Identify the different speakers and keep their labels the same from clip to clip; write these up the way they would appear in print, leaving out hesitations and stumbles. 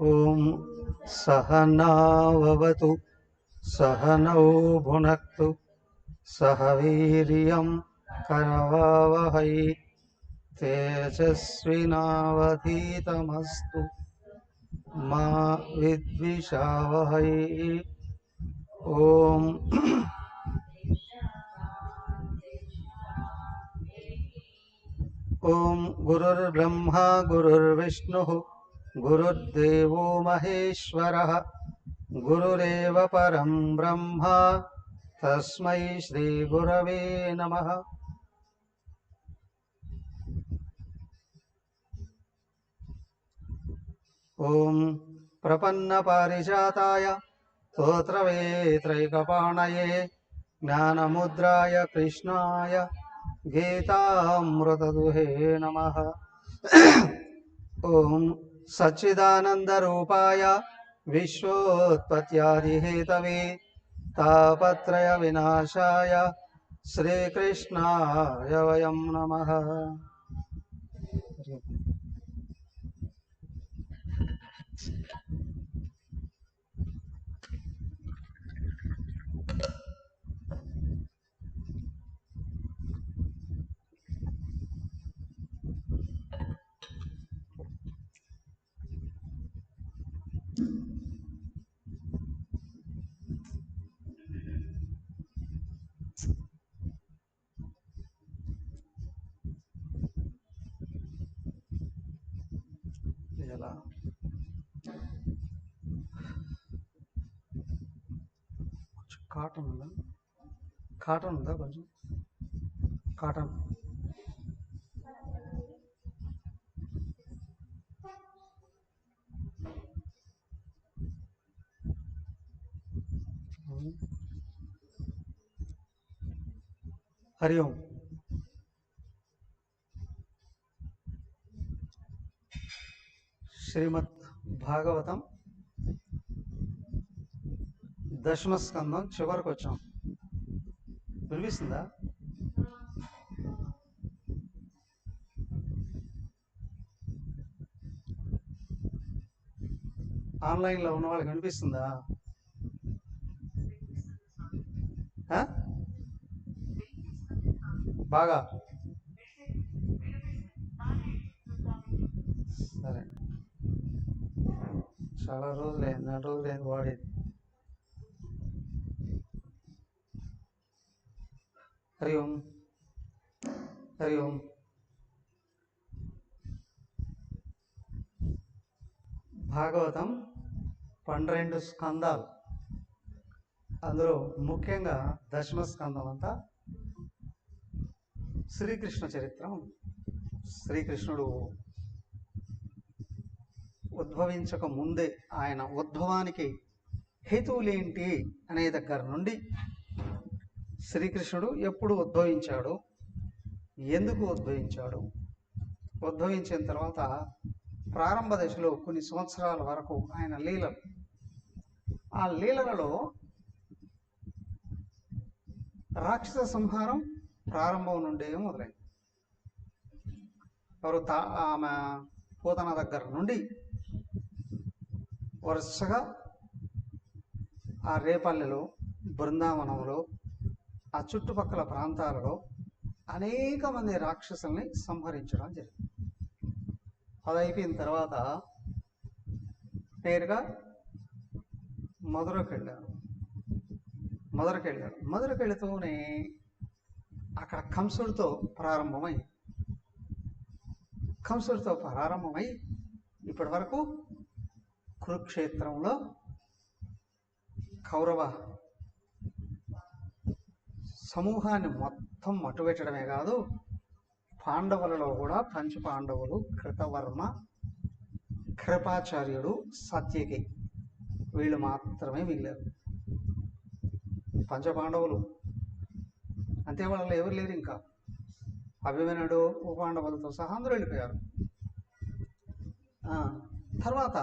Speaker 1: ఓం సహనావవతు సహనౌ భునక్తు సహ వీర్యం కరవావహై తేజస్వినావధీతమస్తు మా విద్విషావహై. ఓం ఓం గురుర్బ్రహ్మా గురుర్విష్ణుః గురుర్దేవో మహేశ్వరః గురురేవ పరం బ్రహ్మ తస్మై శ్రీ గురవే నమః. ఓం ప్రపన్న పారిజాతాయ స్తోత్రవేత్రైకపాణయే జ్ఞానముద్రాయ కృష్ణాయ గీతామృతదుహే నమః. ఓం సచ్చిదానందరూపాయ విశ్వోత్పత్యాదిహేతవే తాపత్రయ వినాశాయ శ్రీకృష్ణాయ వయం నమః. ఎలా కాటన్ ఉందా? కాటన్ ఉందా? కొంచెం కాటన్ హరి ఓం. శ్రీమద్ భాగవతం దశమ స్కందం చివరికి వచ్చాం. వినిపిస్తుందా? ఆన్లైన్లో ఉన్న వాళ్ళకి వినిపిస్తుందా? బాగా సరే. చాలా రోజులైంది, 4 రోజులైంది వాడేది. హరి ఓం. హరి ఓం. భాగవతం 12 స్కందాలు. అందులో ముఖ్యంగా దశమ స్కందం అంతా శ్రీకృష్ణ చరిత్రం. శ్రీకృష్ణుడు ఉద్భవించక ముందే ఆయన ఉద్భవానికి హేతువులేంటి అనే దగ్గర నుండి శ్రీకృష్ణుడు ఎప్పుడు ఉద్భవించాడు, ఎందుకు ఉద్భవించాడు, ఉద్భవించిన తర్వాత ప్రారంభ దశలో కొన్ని సంవత్సరాల వరకు ఆయన లీలలు, ఆ లీలలలో రాక్షస సంహారం ప్రారంభం నుండే మొదలైంది. వారు ఆమె పూతన దగ్గర నుండి వరుసగా ఆ రేపల్లెలో, బృందావనంలో, ఆ చుట్టుపక్కల ప్రాంతాలలో అనేక మంది రాక్షసుల్ని సంహరించడం జరిగింది. అది అయిపోయిన తర్వాత నేరుగా మధురకు వెళ్ళారు. మధురకు వెళుతూనే అక్కడ కంసుడితో ప్రారంభమై ఇప్పటి వరకు కురుక్షేత్రంలో కౌరవ సమూహాన్ని మొత్తం మట్టుబెట్టడమే కాదు, పాండవులలో కూడా పంచపాండవులు కృతవర్మ, కృపాచార్యుడు, సాత్యకి వీళ్ళు మాత్రమే మిగిలారు. పంచపాండవులు అంతే, వాళ్ళలో ఎవరు లేరు. ఇంకా అభిమన్యుడు ఉపాండవులతో సహా అందరూ వెళ్ళిపోయారు. తర్వాత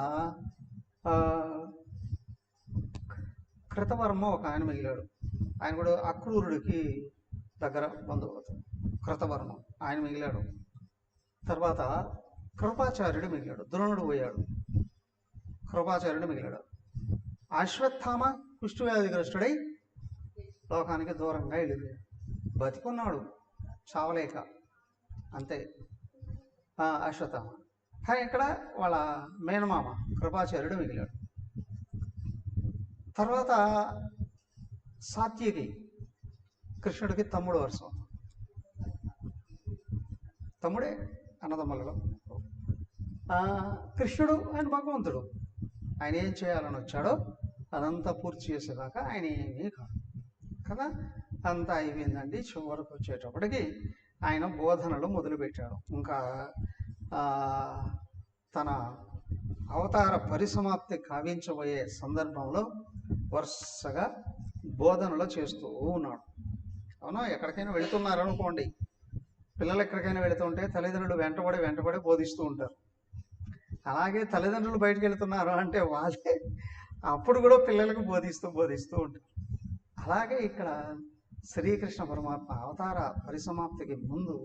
Speaker 1: కృతవర్మ ఒక ఆయన మిగిలాడు. ఆయన కూడా అక్రూరుడికి దగ్గర బంధువు. కృతవర్మ ఆయన మిగిలాడు. తర్వాత కృపాచార్యుడు మిగిలాడు. ద్రోణుడు పోయాడు, కృపాచార్యుడు మిగిలాడు. అశ్వత్థామ కుష్ఠవ్యాధిగ్రస్తుడై లోకానికి దూరంగా వెళ్ళిపోయాడు. బతికున్నాడు చావలేక, అంతే అశ్వత్థామ. కానీ ఇక్కడ వాళ్ళ మేనమామ కృపాచార్యుడు మిగిలాడు. తర్వాత సాత్యకి కృష్ణుడికి తమ్ముడు వరుస, తమ్ముడే అన్నదమ్ములలో. కృష్ణుడు ఆయన భగవంతుడు, ఆయన ఏం చేయాలని వచ్చాడో అదంతా పూర్తి చేసేదాకా ఆయన ఏమీ కాదు కదా. అంతా అయిపోయిందండి. చివరకు వచ్చేటప్పటికి ఆయన బోధనలు మొదలుపెట్టాడు. ఇంకా తన అవతార పరిసమాప్తి కావించబోయే సందర్భంలో వరుసగా బోధనలు చేస్తూ ఉన్నాడు. అవునా, ఎక్కడికైనా వెళుతున్నారనుకోండి, పిల్లలు ఎక్కడికైనా వెళుతుంటే తల్లిదండ్రులు వెంటబడి బోధిస్తూ ఉంటారు. అలాగే తల్లిదండ్రులు బయటకు వెళుతున్నారు అంటే వాళ్ళే అప్పుడు కూడా పిల్లలకు బోధిస్తూ ఉంటారు. అలాగే ఇక్కడ శ్రీకృష్ణ పరమాత్మ అవతార పరిసమాప్తికి ముందు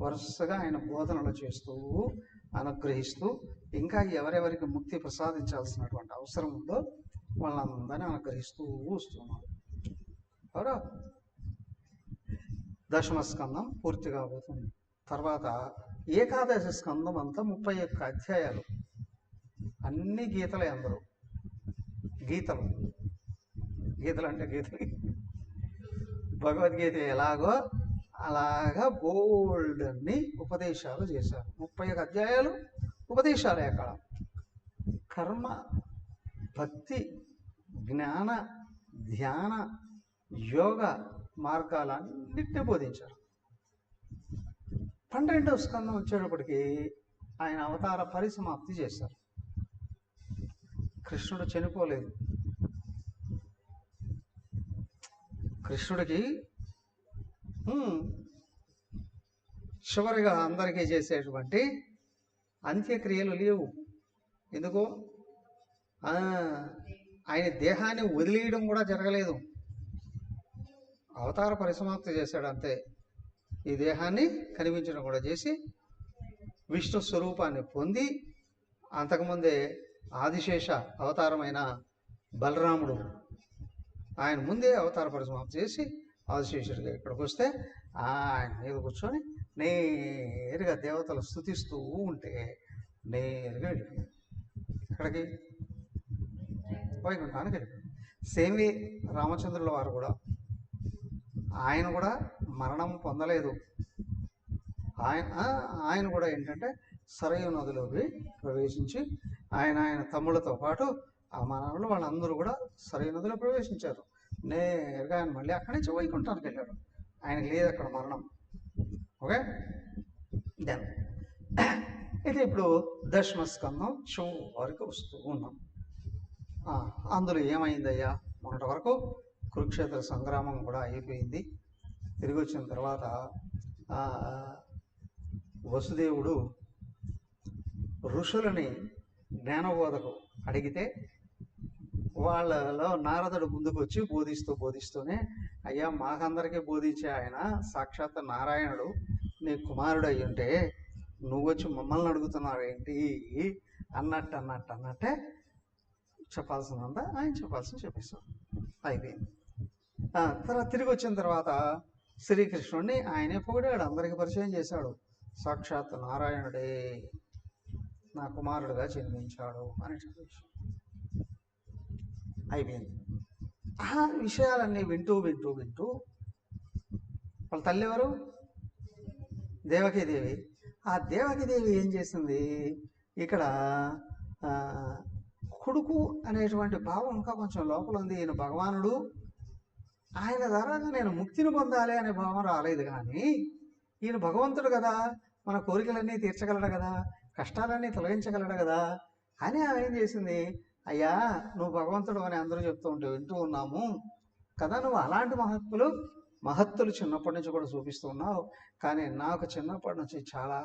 Speaker 1: వరుసగా ఆయన బోధనలు చేస్తూ అనుగ్రహిస్తూ, ఇంకా ఎవరెవరికి ముక్తి ప్రసాదించాల్సినటువంటి అవసరం ఉందో వాళ్ళందరినీ అనుగ్రహిస్తూ వస్తున్నారు. ఎవరో దశమ స్కందం పూర్తి కాబోతుంది. తర్వాత ఏకాదశి స్కందం అంతా 31 అధ్యాయాలు, అన్ని గీతలే. అందరూ గీతలు అంటే గీతలు, భగవద్గీత ఎలాగో అలాగా బోల్డ్ అన్ని ఉపదేశాలు చేశారు. 31 అధ్యాయాలు ఉపదేశాలే. అక్కడ కర్మ, భక్తి, జ్ఞాన, ధ్యాన, యోగ మార్గాలన్నింటినీ బోధించారు. 12వ స్కందం వచ్చేటప్పటికి ఆయన అవతార పరిసమాప్తి చేశారు. కృష్ణుడు చనిపోలేదు. కృష్ణుడికి చివరిగా అందరికీ చేసేటువంటి అంత్యక్రియలు లేవు. ఎందుకు? ఆయన దేహాన్ని వదిలేయడం కూడా జరగలేదు. అవతార పరిసమాప్తి చేశాడు అంతే. ఈ దేహాన్ని కనిపించడం కూడా చేసి విష్ణు స్వరూపాన్ని పొంది, అంతకుముందే ఆదిశేష అవతారమైన బలరాముడు ఆయన ముందే అవతార పరిసమాప్తి చేసి ఆదిశేషుడిగా ఇక్కడికి వస్తే ఆయన మీద కూర్చొని నేరుగా దేవతలు స్తుతిస్తూ ఉంటే నేరుగా వెళ్ళిపోయాడు. ఎక్కడికి? వైకుంఠానికి వెళ్ళిపోయాడు. సేమి రామచంద్రుల వారు కూడా, ఆయన కూడా మరణం పొందలేదు. ఆయన కూడా ఏంటంటే సరయు నదిలోకి ప్రవేశించి ఆయన తమ్ముళ్ళతో పాటు ఆ మనవలు వాళ్ళందరూ కూడా సరయు నదిలో ప్రవేశించారు. నేరుగా ఆయన మళ్ళీ అక్కడి నుంచి వైకుంఠానికి వెళ్ళాడు. ఆయనకి లేదు అక్కడ మరణం. ఓకే, దెన్ ఇది ఇప్పుడు దశమ స్కందం చివరికి వస్తూ ఉన్నాం. అందులో ఏమైందయ్యా? మొన్నటి వరకు కురుక్షేత్ర సంగ్రామం కూడా అయిపోయింది. తిరిగి వచ్చిన తర్వాత వసుదేవుడు ఋషులని జ్ఞానబోధకు అడిగితే వాళ్ళలో నారదుడు ముందుకు వచ్చి బోధిస్తూనే, అయ్యా మాకందరికీ బోధించే ఆయన సాక్షాత్ నారాయణుడు, నీ కుమారుడు అయ్యి ఉంటే నువ్వు వచ్చి మమ్మల్ని అడుగుతున్నావేంటి అన్నట్టే చెప్పాల్సిందంతా ఆయన చెప్పేస్తాడు. అయిపోయింది. తర్వాత తిరిగి వచ్చిన తర్వాత శ్రీకృష్ణుడిని ఆయనే పొగిడాడు, అందరికీ పరిచయం చేశాడు. సాక్షాత్ నారాయణుడే నా కుమారుడుగా జన్మించాడు అని చెప్పేసి అయిపోయింది. ఆ విషయాలన్నీ వింటూ వాళ్ళ తల్లి ఎవరు? దేవకీదేవి. ఆ దేవకీదేవి ఏం చేసింది? ఇక్కడ కొడుకు అనేటువంటి భావం ఇంకా కొంచెం లోపల ఉంది. ఈయన భగవానుడు, ఆయన ద్వారా నేను ముక్తిని పొందాలి అనే భావం రాలేదు. కానీ ఈయన భగవంతుడు కదా, మన కోరికలన్నీ తీర్చగలడు కదా, కష్టాలన్నీ తొలగించగలడు కదా అని ఆమె ఏం చేసింది, అయ్యా నువ్వు భగవంతుడు అని అందరూ చెప్తూ ఉంటే వింటూ ఉన్నాము కదా, నువ్వు అలాంటి మహత్తులు చిన్నప్పటి నుంచి కూడా చూపిస్తూ ఉన్నావు, కానీ నాకు చిన్నప్పటి నుంచి చాలా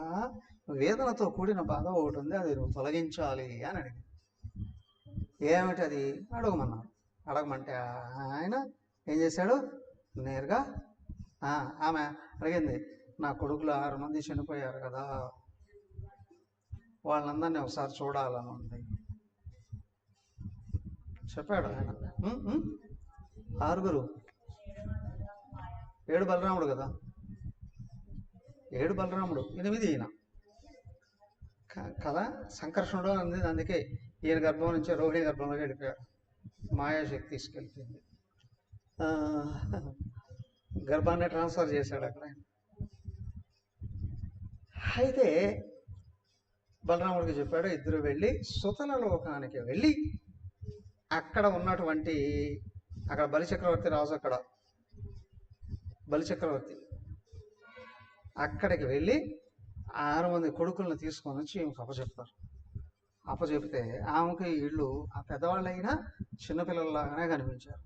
Speaker 1: వేదనతో కూడిన బాధ ఒకటి ఉంది, అది నువ్వు తొలగించాలి అని అడిగింది. ఏమిటి అది అడగమన్నాడు. అడగమంటే ఆయన ఏం చేశాడు, నేరుగా ఆమె అడిగింది, నా కొడుకులు 6 మంది చనిపోయారు కదా, వాళ్ళందరినీ ఒకసారి చూడాలని ఉంది చెప్పాడు ఆయన. 6 7 బలరాముడు కదా, 7 బలరాముడు 8 ఈయన కదా, సంకర్షణుడు అంది. అందుకే ఈయన గర్భం నుంచి రోహిణి గర్భంలోకి వెళ్ళిపోయారు, మాయాశక్తి తీసుకెళ్ళిపోయింది, గర్భాన్ని ట్రాన్స్ఫర్ చేశాడు అక్కడ. అయితే బలరాముడికి చెప్పాడు, ఇద్దరు వెళ్ళి సుతల లోకానికి వెళ్ళి అక్కడ ఉన్నటువంటి బలిచక్రవర్తి రాజు, అక్కడ బలిచక్రవర్తి అక్కడికి వెళ్ళి 6 మంది కొడుకులను తీసుకొని వచ్చి ఈమెకు అప్పచెప్తారు. అప్పచెప్తే ఆమెకి వీళ్ళు ఆ పెద్దవాళ్ళైనా చిన్నపిల్లల్లాగానే కనిపించారు.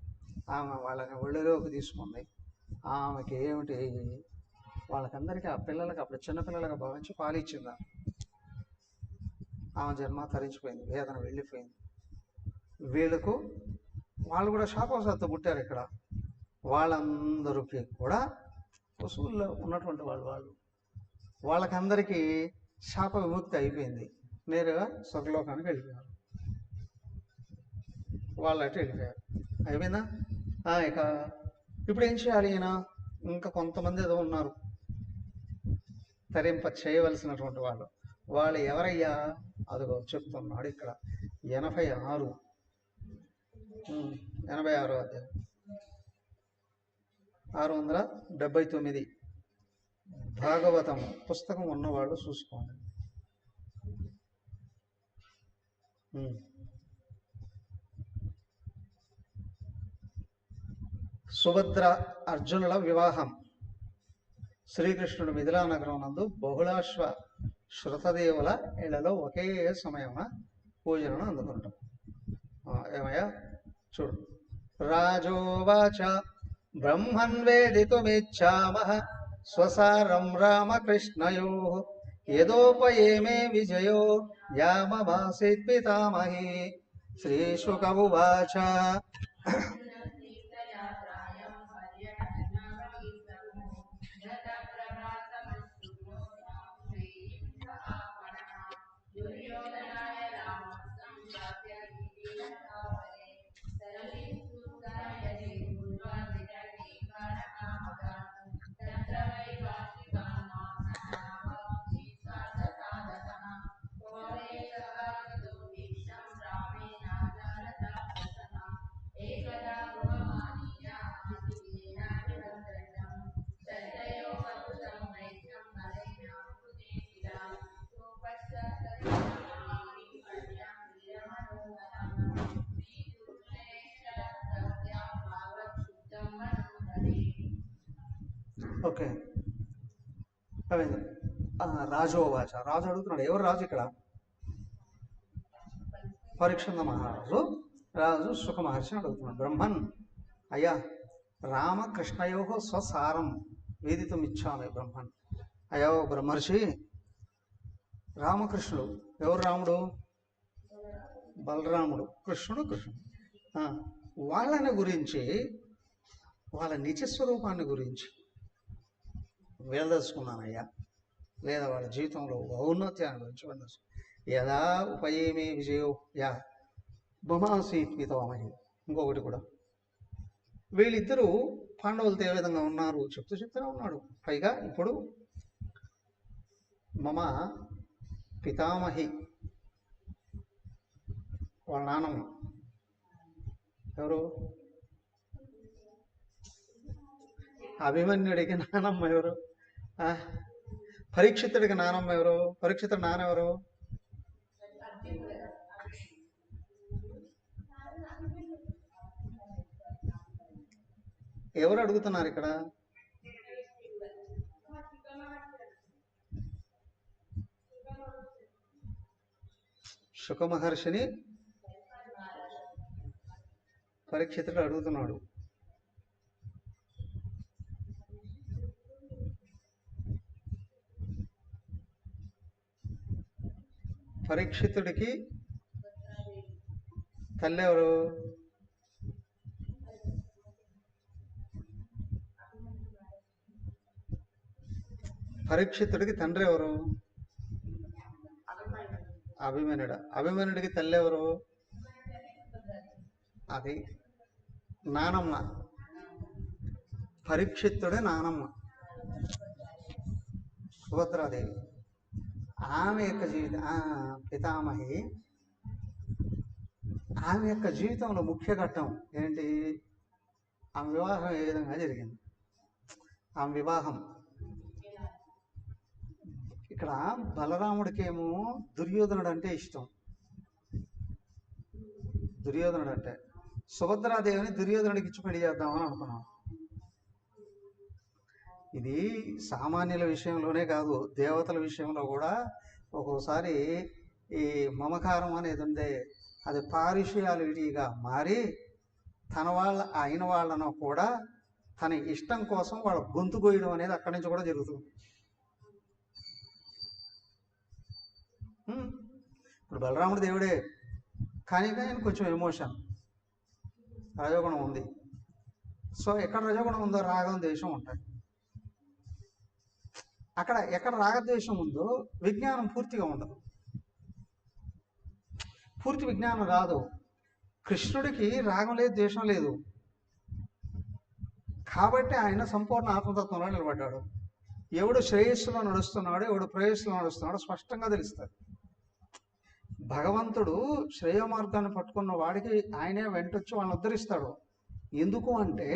Speaker 1: ఆమె వాళ్ళని ఒళ్ళలోకి తీసుకుంది. ఆమెకి ఏమిటి, వాళ్ళకందరికీ ఆ పిల్లలకి అప్పుడు చిన్నపిల్లలుగా భావించి పాలిచ్చింది. ఆమె జన్మ తరించిపోయింది, వేదన వెళ్ళిపోయింది. వీళ్ళకు వాళ్ళు కూడా శాపవశాత్తు పుట్టారు ఇక్కడ. వాళ్ళందరికీ కూడా పశువుల్లో ఉన్నటువంటి వాళ్ళకందరికీ శాప విముక్తి అయిపోయింది, నేరుగా స్వర్గలోకానికి వెళ్ళిపోయారు. వాళ్ళు అటు వెళ్ళిపోయారు. అయిపోయిందా? ఇక ఇప్పుడు ఏం చేయాలి? ఈయన ఇంకా కొంతమంది ఏదో ఉన్నారు తరింప చేయవలసినటువంటి వాళ్ళు ఎవరయ్యా? అదిగో చెప్తున్నాడు ఇక్కడ 86 అధ్యాయం 679 భాగవతం పుస్తకం ఉన్నవాళ్ళు చూసుకోండి. సుభద్ర అర్జునుల వివాహం. శ్రీకృష్ణుడు మిథిలా నగరం నందు బహుళాశ్వ శృతదేవుల ఇళ్లలో ఒకే సమయమున పూజలను అందుకుంటాం. ఏమయ్యా చూడు. రాజోవాచ బ్రహ్మన్ వేదితుమిచ్చామః స్వసారం రామకృష్ణయో యదోపయేమే విజయో యామమాసీత్ పితామహీ. శ్రీశుక ఉవాచ ఓకే. రాజోవాచ, రాజు అడుగుతున్నాడు. ఎవరు రాజు ఇక్కడ? పరీక్షిత మహారాజు. రాజు సుఖ మహర్షిని అడుగుతున్నాడు. బ్రహ్మన్, అయ్యా రామకృష్ణయో స్వసారం వేదితం ఇచ్చామే. బ్రహ్మన్, అయ్యా బ్రహ్మర్షి, రామకృష్ణుడు ఎవరు? రాముడు బలరాముడు, కృష్ణుడు వాళ్ళని గురించి, వాళ్ళ నిజస్వరూపాన్ని గురించి వేదలుచుకున్నానయ్యా, లేదా వాళ్ళ జీవితంలో ఔన్నత్యాన్ని గురించి వెళ్ళచ్చు. యదా ఉపయేమే విజయో యా మమాసీత్ పితామహీ. ఇంకొకటి కూడా, వీళ్ళిద్దరూ పాండవులతో ఏ విధంగా ఉన్నారు చెప్తూనే ఉన్నాడు. పైగా ఇప్పుడు మమ పితామహి, వాళ్ళ నాన్నమ్మ ఎవరు? అభిమన్యుడికి నానమ్మ ఎవరు? పరీక్షితుడికి నానమ్మ ఎవరు? పరీక్షితుడు నానెవరు? ఎవరు అడుగుతున్నారు ఇక్కడ? శుక మహర్షిని పరీక్షితుడు అడుగుతున్నాడు. పరీక్షితుడికి తల్లి ఎవరు? పరీక్షితుడికి తండ్రి ఎవరు? అభిమన్యుడు. అభిమన్యుడికి తల్లి ఎవరు? అది నానమ్మ. పరీక్షితుడే నానమ్మ సుభద్రాదేవి. ఆమె యొక్క పితామహి. ఆమె యొక్క జీవితంలో ముఖ్య ఘట్టం ఏంటి? ఆమె వివాహం ఏ విధంగా జరిగింది? ఆమె వివాహం ఇక్కడ బలరాముడికేమో దుర్యోధనుడు అంటే ఇష్టం. దుర్యోధనుడు అంటే సుభద్రాదేవిని దుర్యోధనుడికి ఇచ్చి పెళ్లి చేద్దామని అనుకున్నాం. ఇది సామాన్యుల విషయంలోనే కాదు, దేవతల విషయంలో కూడా ఒక్కోసారి ఈ మమకారం అనేది ఉందే, అది పారిషియాలిటీగా మారి తన అయిన వాళ్ళను కూడా తన ఇష్టం కోసం వాళ్ళ గొంతు కోయడం అనేది అక్కడి నుంచి కూడా జరుగుతుంది. ఇప్పుడు బలరాముడు దేవుడే, కానీ ఆయన కొంచెం ఎమోషన్, రజోగుణం ఉంది. సో ఎక్కడ రజోగుణం ఉందో రాగం ద్వేషం ఉంటాయి. అక్కడ ఎక్కడ రాగద్వేషం ఉందో విజ్ఞానం పూర్తిగా ఉండదు, పూర్తి విజ్ఞానం రాదు. కృష్ణుడికి రాగం లేదు, ద్వేషం లేదు, కాబట్టి ఆయన సంపూర్ణ ఆత్మతత్వంలో నిలబడ్డాడు. ఎవడు శ్రేయస్సులో నడుస్తున్నాడు, ఎవడు ప్రేయస్సులో నడుస్తున్నాడో స్పష్టంగా తెలుస్తుంది. భగవంతుడు శ్రేయ మార్గాన్ని పట్టుకున్న వాడికి ఆయనే వెంటొచ్చి వాళ్ళని ఉద్ధరిస్తాడు. ఎందుకు అంటే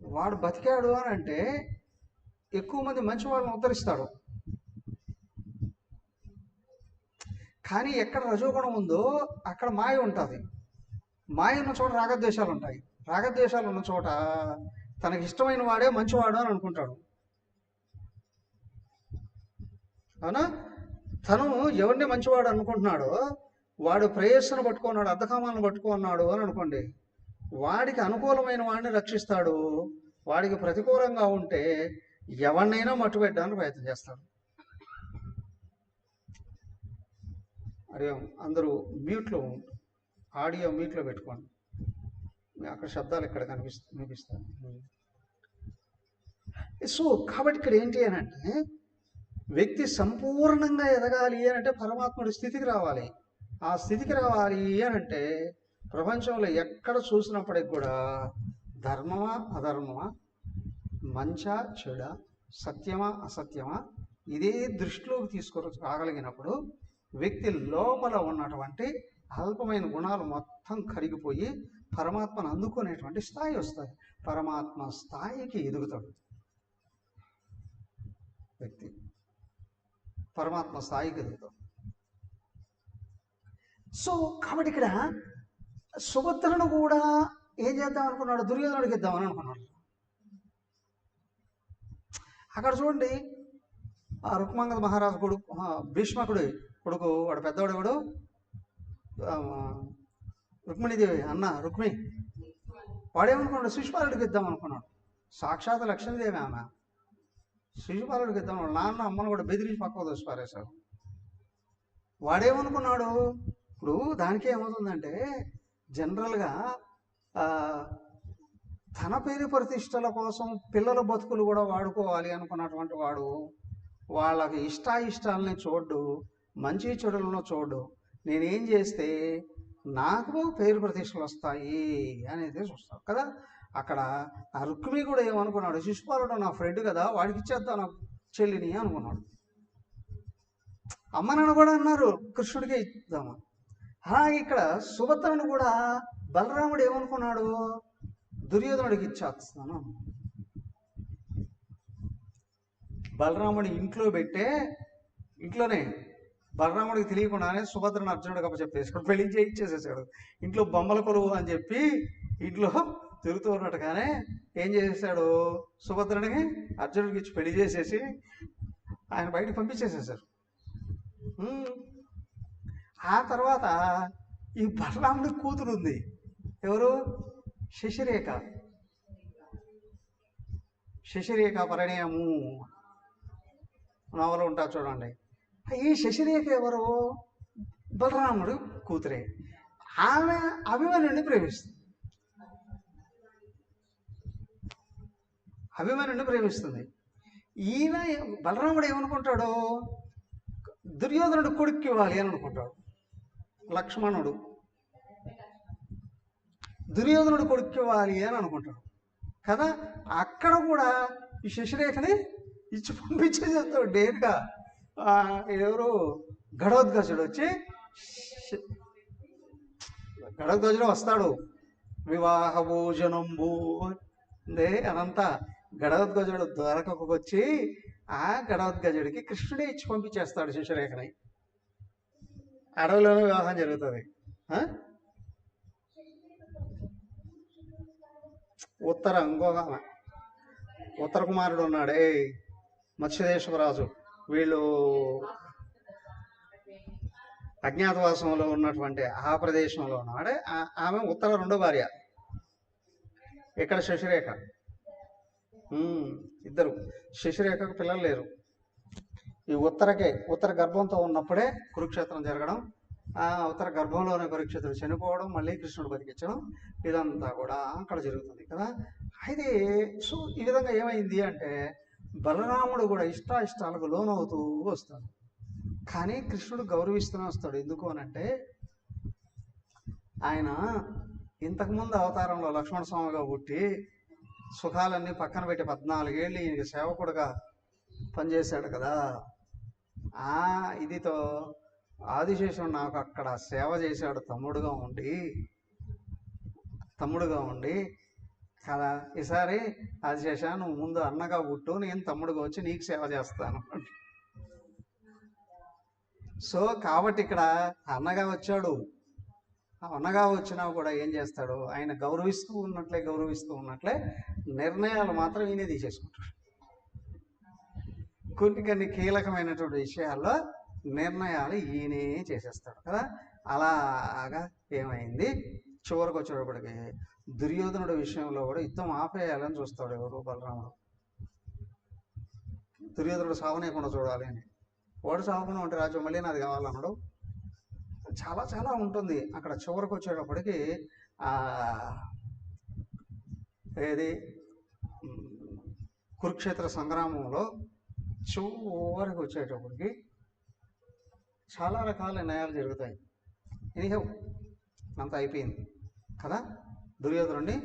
Speaker 1: వాడు బతికాడు అని అంటే ఎక్కువ మంది మంచి వాళ్ళని ఉద్ధరిస్తాడు. కానీ ఎక్కడ రజోగుణం ఉందో అక్కడ మాయ ఉంటుంది. మాయ ఉన్న చోట రాగద్వేషాలు ఉంటాయి. రాగద్వేషాలు ఉన్న చోట తనకి ఇష్టమైన వాడే మంచివాడు అని అనుకుంటాడు. అవునా? తను ఎవరిని మంచివాడు అనుకుంటున్నాడో వాడు ప్రేయస్సును పట్టుకున్నాడు, అర్ధకామాలను పట్టుకున్నాడు అని అనుకోండి, వాడికి అనుకూలమైన వాడిని రక్షిస్తాడు. వాడికి ప్రతికూలంగా ఉంటే ఎవరినైనా మట్టుపెట్టడానికి ప్రయత్నం చేస్తాడు. అరే అందరూ మ్యూట్లో, ఆడియో మ్యూట్లో పెట్టుకోండి, అక్కడ శబ్దాలు ఇక్కడ వినిపిస్తాయి. సో కాబట్టి ఇక్కడ ఏంటి అని అంటే వ్యక్తి సంపూర్ణంగా ఎదగాలి అని అంటే పరమాత్ముడి స్థితికి రావాలి. ఆ స్థితికి రావాలి అని అంటే ప్రపంచంలో ఎక్కడ చూసినప్పటికి కూడా ధర్మమా అధర్మమా, మంచా చెడా, సత్యమా అసత్యమా, ఇదే దృష్టిలోకి తీసుకొని రాగలిగినప్పుడు వ్యక్తి లోపల ఉన్నటువంటి అల్పమైన గుణాలు మొత్తం కరిగిపోయి పరమాత్మను అందుకునేటువంటి స్థాయి వస్తుంది. పరమాత్మ స్థాయికి ఎదుగుతాడు వ్యక్తి, పరమాత్మ స్థాయికి ఎదుగుతాడు. సో కాబట్టి ఇక్కడ సుభద్రను కూడా ఏం చేద్దాం అనుకున్నాడు? దుర్యోధనుడికి ఇద్దామని అనుకున్నాడు. అక్కడ చూడండి, ఆ రుక్మాంగద మహారాజు కొడుకు, భీష్మకుడు కొడుకు, వాడు పెద్దవాడు, వాడు రుక్మిణీదేవి అన్న రుక్మి, వాడేమనుకున్నాడు? శిశుపాలుడికి ఇద్దాం అనుకున్నాడు. సాక్షాత్ లక్ష్మీదేవి ఆమె. శిశుపాలుడికి ఇద్దాం, వాళ్ళ నాన్న అమ్మను కూడా బెదిరించి పక్కకు దోసి పారేశాడు. వాడేమనుకున్నాడు? ఇప్పుడు దానికి ఏమవుతుందంటే జనరల్గా తన పేరు ప్రతిష్టల కోసం పిల్లల బతుకులు కూడా వాడుకోవాలి అనుకున్నటువంటి వాడు వాళ్ళకి ఇష్టాయిష్టాలని చూడ్డు, మంచి చెడులను చూడ్డు. నేనేం చేస్తే నాకు పేరు ప్రతిష్టలు వస్తాయి అనేది చూస్తాడు కదా. అక్కడ ఆ రుక్మి కూడా ఏమనుకున్నాడు? శిశుపాలుడు నా ఫ్రెండ్ కదా, వాడికి ఇచ్చేద్దాం నా చెల్లిని అనుకున్నాడు. అమ్మ నాన్న కూడా అన్నారు కృష్ణుడికే ఇద్దామా. అలాగే ఇక్కడ సుభద్రను కూడా బలరాముడు ఏమనుకున్నాడు? దుర్యోధనుడికి ఇచ్చేస్తాను. బలరాముడి ఇంట్లో పెట్టే, ఇంట్లోనే బలరాముడికి తెలియకుండానే సుభద్రను అర్జునుడికి అప్పచెప్పేసాడు, పెళ్లి చేయించేసేసాడు. ఇంట్లో బొమ్మల కొలువు అని చెప్పి ఇంట్లో తిరుగుతూ ఉన్నట్టుగానే ఏం చేశాడు, సుభద్రుడికి అర్జునుడికి ఇచ్చి పెళ్లి చేసేసి ఆయన బయటకు పంపించేసేసారు. ఆ తర్వాత ఈ బలరాముడి కూతురు ఉంది, ఎవరు, శశిరేఖ. శశిరేఖ పరిణయము నవలు ఉంటా చూడండి. ఈ శశిరేఖ ఎవరు, బలరాముడు కూతురే. ఆమె అభిమన్యుడిని ప్రేమిస్తుంది. అభిమన్యుడిని ప్రేమిస్తుంది. ఈయన బలరాముడు ఏమనుకుంటాడు, దుర్యోధనుడు కొడుక్కి ఇవ్వాలి అని అనుకుంటాడు. లక్ష్మణుడు దుర్యోధనుడు కొడుక్కి ఇవ్వాలి అని అనుకుంటాడు కదా. అక్కడ కూడా ఈ శశిరేఖని ఇచ్చి పంపించేసేస్తాడు డేర్గా. ఎవరు, ఘటోత్కచుడు వచ్చి, ఘటోత్కచుడు వస్తాడు, వివాహ భోజనంబు అందే అనంతా. ఘటోత్కచుడు ద్వారకకు ఆ ఘటోత్కచుడికి కృష్ణుడే ఇచ్చి పంపించేస్తాడు శశిరేఖని. అడవిలోనే వివాహం జరుగుతుంది. ఇంకొక ఉత్తర కుమారుడు ఉన్నాడే, మత్స్యదేశపరాజు. వీళ్ళు అజ్ఞాతవాసంలో ఉన్నటువంటి ఆ ప్రదేశంలో ఉన్నాడే, ఆమె ఉత్తర రెండో భార్య. ఇక్కడ శశిరేఖ. ఇద్దరు. శశిరేఖకు పిల్లలు లేరు. ఈ ఉత్తర గర్భంతో ఉన్నప్పుడే కురుక్షేత్రం జరగడం, ఆ ఉత్తర గర్భంలోనే కురుక్షేత్రుడు చనిపోవడం, మళ్ళీ కృష్ణుడు బతికించడం, ఇదంతా కూడా అక్కడ జరుగుతుంది కదా. అయితే సో ఈ విధంగా ఏమైంది అంటే, బలరాముడు కూడా ఇష్టాయిష్టాలకు లోనవుతూ వస్తాడు. కానీ కృష్ణుడు గౌరవిస్తూనే వస్తాడు. ఎందుకు అనంటే, ఆయన ఇంతకుముందు అవతారంలో లక్ష్మణ స్వామిగా పుట్టి సుఖాలన్నీ పక్కన పెట్టి 14 ఏళ్ళు ఈయనకి సేవకుడుగా పనిచేశాడు కదా. ఆ ఇదితో ఆదిశేషుడు నాకు అక్కడ సేవ చేశాడు తమ్ముడుగా ఉండి కదా. ఈసారి ఆదిశేష, నువ్వు ముందు అన్నగా పుట్టు, నేను తమ్ముడుగా వచ్చి నీకు సేవ చేస్తాను. సో కాబట్టి ఇక్కడ అన్నగా వచ్చాడు. అన్నగా వచ్చినా కూడా ఏం చేస్తాడు, ఆయన గౌరవిస్తూ ఉన్నట్లే నిర్ణయాలు మాత్రం ఈయనే తీసేసుకుంటాడు. కొన్ని కీలకమైనటువంటి విషయాల్లో నిర్ణయాలు ఈయనే చేసేస్తాడు కదా. అలాగా ఏమైంది, చివరికి వచ్చేటప్పటికి దుర్యోధనుడి విషయంలో కూడా యుద్ధం ఆపేయాలని చూస్తాడు ఎవరు, బలరాముడు. దుర్యోధనుడు సావనేయకుండా చూడాలి అని. వాడు సావకుండా ఉంటే రాజ్యం మళ్ళీ నాది కావాలన్నాడు. చాలా ఉంటుంది అక్కడ. చివరికి వచ్చేటప్పటికి ఏది కురుక్షేత్ర సంగ్రామంలో చివరికి వచ్చేటప్పటికి చాలా రకాల న్యాయాలు జరుగుతాయి. ఎనీహౌ అంతా అయిపోయింది కదా. దుర్యోధనుడిని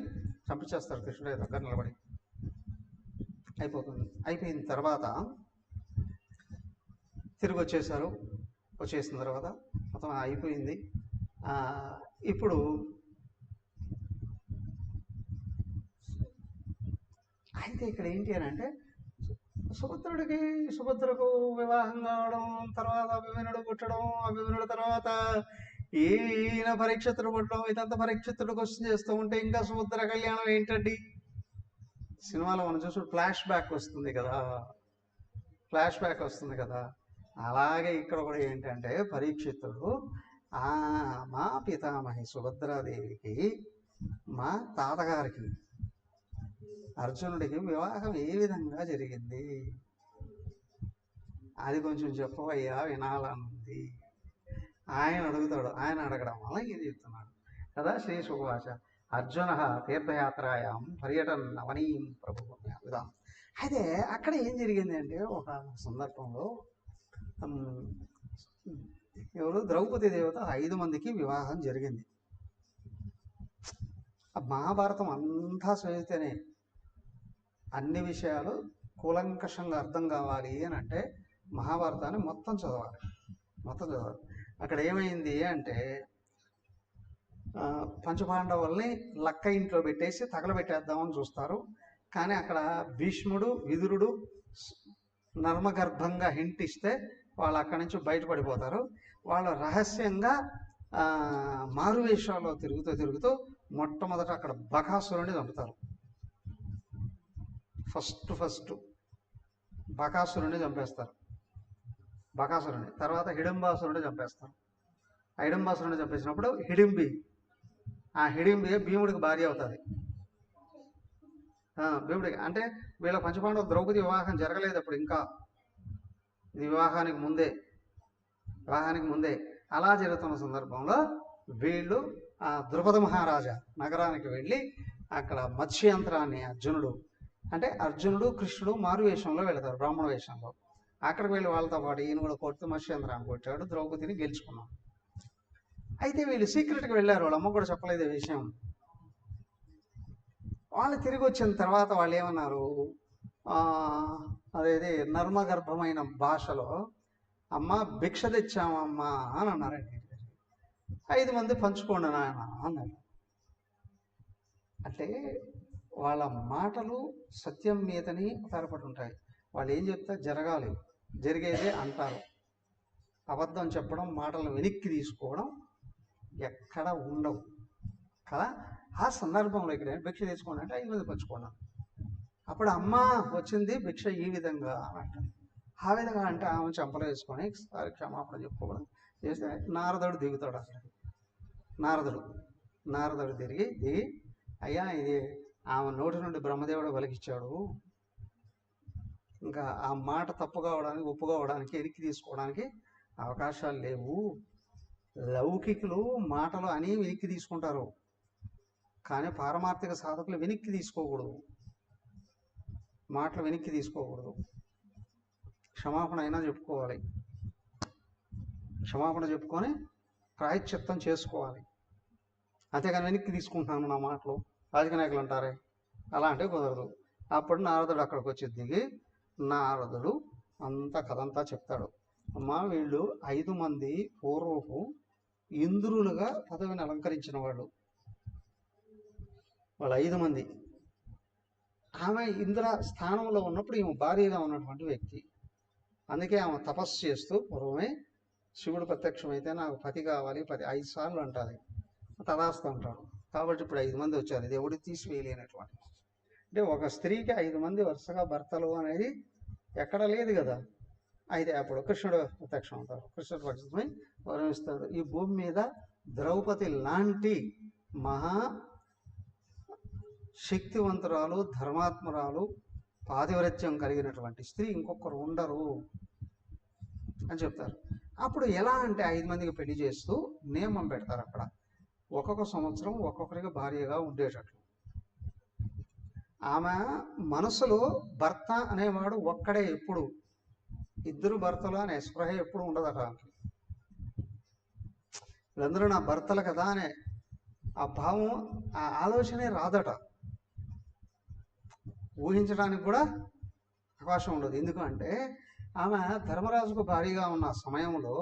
Speaker 1: చంపించేస్తారు కృష్ణుడే దగ్గర నిలబడి. అయిపోయిన తర్వాత తిరిగి వచ్చేసిన తర్వాత మొత్తం అయిపోయింది. ఇప్పుడు అయితే ఇక్కడ ఏంటి అని అంటే, సుభద్రకు వివాహం కావడం, తర్వాత అభిమన్యుడు పుట్టడం, అభిమన్యుడు తర్వాత ఈయన పరీక్షితుడు పుట్టడం, ఇదంతా పరీక్షితుడు క్వశ్చన్ చేస్తూ ఉంటే ఇంకా సుభద్ర కళ్యాణం ఏంటండి సినిమాలో మనం చూసి ఫ్లాష్ బ్యాక్ వస్తుంది కదా. అలాగే ఇక్కడ కూడా ఏంటంటే, పరీక్షితుడు మా పితామహి సుభద్రాదేవికి, మా తాతగారికి అర్జునుడికి వివాహం ఏ విధంగా జరిగింది అది కొంచెం చెప్పవయ్యా, వినాలనుంది ఆయన అడుగుతాడు. ఆయన అడగడం వల్ల ఇది చెప్తున్నాడు కదా. శ్రీ సుభాష అర్జున తీర్థయాత్రాయాం పర్యటన నవనీం ప్రభు విధానం. అయితే అక్కడ ఏం జరిగింది అంటే, ఒక సందర్భంలో ఎవరు, ద్రౌపది దేవత 5 మందికి వివాహం జరిగింది. మహాభారతం అంతా చదివితేనే అన్ని విషయాలు కూలంకషంగా అర్థం కావాలి అని అంటే మహాభారతాన్ని మొత్తం చదవాలి. అక్కడ ఏమైంది అంటే, పంచపాండవుల్ని లక్క ఇంట్లో పెట్టేసి తగలబెట్టేద్దామని చూస్తారు. కానీ అక్కడ భీష్ముడు, విదురుడు నర్మగర్భంగా హింట్ ఇస్తే వాళ్ళు అక్కడి నుంచి బయటపడిపోతారు. వాళ్ళు రహస్యంగా మారువేషాల్లో తిరుగుతూ తిరుగుతూ మొట్టమొదట అక్కడ బకాసురుని చంపుతారు. ఫస్ట్ బకాసురుని చంపేస్తారు. బకాసురుని తర్వాత హిడింబాసురుని చంపేస్తారు. ఆ హిడింబాసురుని చంపేసినప్పుడు ఆ హిడింబి భీముడికి భార్య అవుతుంది. భీముడికి అంటే వీళ్ళ పంచపాండవ ద్రౌపది వివాహం జరగలేదు అప్పుడు, ఇంకా ఇది వివాహానికి ముందే అలా జరుగుతున్న సందర్భంలో వీళ్ళు ఆ ద్రుపద మహారాజా నగరానికి వెళ్ళి అక్కడ మత్స్యంత్రాన్ని అర్జునుడు కృష్ణుడు మారు వేషంలో వెళతారు, బ్రాహ్మణ వేషంలో. అక్కడికి వెళ్ళి వాళ్ళతో పాటు ఈయన కూడా కొడుతూ మత్స్యంత్రాన్ని కొట్టాడు, ద్రౌపదిని గెలుచుకున్నాం. అయితే వీళ్ళు సీక్రెట్గా వెళ్ళారు, వాళ్ళ అమ్మ కూడా చెప్పలేదు ఈ విషయం. వాళ్ళు తిరిగి వచ్చిన తర్వాత వాళ్ళు ఏమన్నారు, అదేది నర్మగర్భమైన భాషలో అమ్మ భిక్ష తెచ్చామమ్మా అని అన్నారండి. 5 మంది పంచుకోండి నాయన అన్నారు. అంటే వాళ్ళ మాటలు సత్యం మీదని ఆధారపడి ఉంటాయి. వాళ్ళు ఏం చెప్తే జరగాలి, జరిగేదే అంటారు. అబద్ధం చెప్పడం, మాటలను వెనక్కి తీసుకోవడం ఎక్కడ ఉండవు కదా. ఆ సందర్భంలో ఇక్కడ భిక్ష తీసుకోండి అంటే 5 మంది పంచుకున్నాం. అప్పుడు అమ్మ వచ్చింది భిక్ష ఈ విధంగా అంటారు. ఆ విధంగా అంటే ఆమె చెంపలు వేసుకొని సారి క్షమాపణ చెప్పుకోవడం చేస్తే నారదుడు దిగుతాడు. అసలు నారదుడు దిగి అయ్యా ఇది ఆమె నోటి నుండి బ్రహ్మదేవుడు వెలిగించాడు, ఇంకా ఆ మాట తప్పు కావడానికి ఒప్పు కావడానికి ఎరికి తీసుకోవడానికి అవకాశాలు లేవు. లౌకికులు మాటలు అని వెనక్కి తీసుకుంటారు, కానీ పారమార్థిక సాధకులు వెనక్కి తీసుకోకూడదు, మాటలు వెనక్కి తీసుకోకూడదు. క్షమాపణ అయినా చెప్పుకోవాలి, క్షమాపణ చెప్పుకొని ప్రాయశ్చిత్తం చేసుకోవాలి. అంతేగాని వెనక్కి తీసుకుంటున్నాను నా మాటలు రాజకీయ నాయకులు అంటారే అలా అంటే కుదరదు. అప్పుడు నారదుడు అక్కడికి వచ్చి దిగి నారదుడు కథంతా చెప్తాడు. అమ్మా వీళ్ళు 5 మంది పూర్వపు ఇంద్రులుగా పదవిని అలంకరించిన వాళ్ళు 5 మంది. ఆమె ఇంద్ర స్థానంలో ఉన్నప్పుడు ఈమె భార్యగా ఉన్నటువంటి వ్యక్తి. అందుకే ఆమె తపస్సు చేస్తూ పూర్వమే శివుడు ప్రత్యక్షమైతే నాకు పతి కావాలి, 5 సార్లు అంటుంది, తదాస్తు అంటాడు. కాబట్టి ఇప్పుడు 5 మంది వచ్చారు, ఇది ఎవడు తీసివేయలేనటువంటి. అంటే ఒక స్త్రీకి 5 మంది వరుసగా భర్తలు అనేది ఎక్కడ లేదు కదా. అయితే అప్పుడు కృష్ణుడు ప్రత్యక్షం అవుతారు, కృష్ణుడు ప్రత్యక్షమై వరమిస్తాడు. ఈ భూమి మీద ద్రౌపది లాంటి మహా శక్తివంతురాలు, ధర్మాత్మరాలు, పాతివ్రత్యం కలిగినటువంటి స్త్రీ ఇంకొకరు ఉండరు అని చెప్తారు. అప్పుడు ఎలా అంటే 5 మందికి పెళ్లి చేస్తూ నియమం పెడతారు. అక్కడ ఒక్కొక్క సంవత్సరం ఒక్కొక్కరికి భార్యగా ఉండేటట్లు. ఆమె మనసులో భర్త అనేవాడు ఒక్కడే, ఎప్పుడు 2 భర్తలు అనే స్పృహ ఎప్పుడు ఉండదట. వీళ్ళందరూ నా భర్తలు కదా అనే ఆ భావం, ఆ ఆలోచనే రాదట. ఊహించడానికి కూడా అవకాశం ఉండదు. ఎందుకంటే ఆమె ధర్మరాజుకు భారీగా ఉన్న సమయంలో